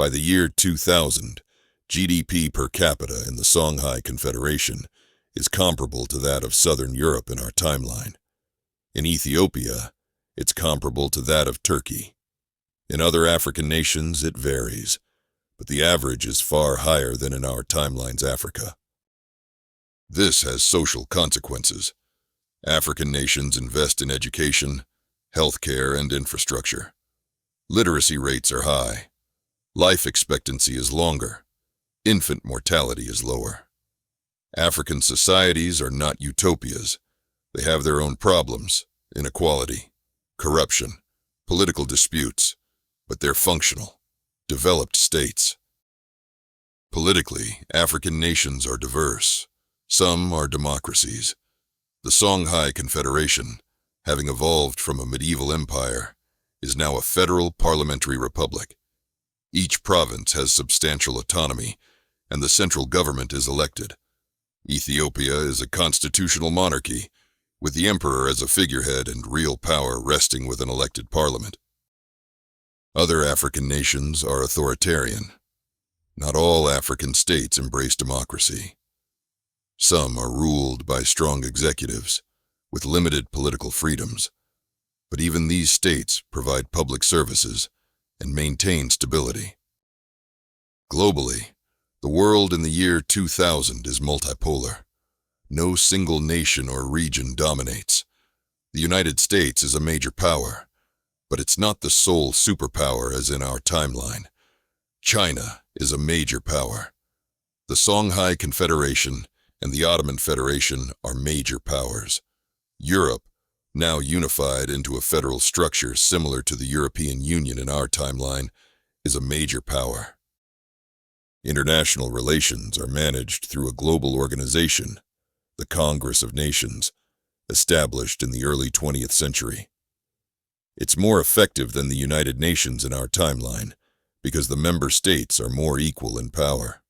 By the year 2000, GDP per capita in the Songhai Confederation is comparable to that of Southern Europe in our timeline. In Ethiopia, it's comparable to that of Turkey. In other African nations, it varies, but the average is far higher than in our timeline's Africa. This has social consequences. African nations invest in education, healthcare, and infrastructure. Literacy rates are high. Life expectancy is longer. Infant mortality is lower. African societies are not utopias. They have their own problems, inequality, corruption, political disputes, but they're functional, developed states. Politically, African nations are diverse. Some are democracies. The Songhai Confederation, having evolved from a medieval empire, is now a federal parliamentary republic. Each province has substantial autonomy, and the central government is elected. Ethiopia is a constitutional monarchy, with the emperor as a figurehead and real power resting with an elected parliament. Other African nations are authoritarian. Not all African states embrace democracy. Some are ruled by strong executives, with limited political freedoms, but even these states provide public services and maintain stability. Globally, the world in the year 2000 is multipolar. No single nation or region dominates. The United States is a major power, but it's not the sole superpower as in our timeline. China is a major power. The Songhai Confederation and the Ottoman Federation are major powers. Europe, now unified into a federal structure similar to the European Union in our timeline, is a major power. International relations are managed through a global organization, the Congress of Nations, established in the early 20th century. It's more effective than the United Nations in our timeline because the member states are more equal in power.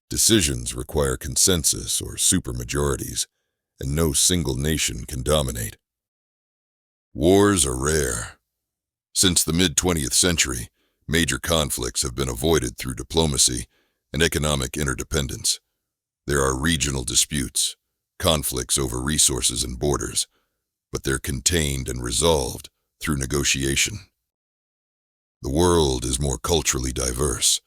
Decisions require consensus or supermajorities, and no single nation can dominate. Wars are rare. Since the mid-20th century, major conflicts have been avoided through diplomacy and economic interdependence. There are regional disputes, conflicts over resources and borders, but they're contained and resolved through negotiation. The world is more culturally diverse.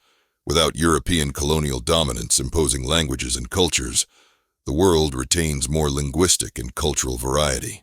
Without European colonial dominance imposing languages and cultures, the world retains more linguistic and cultural variety.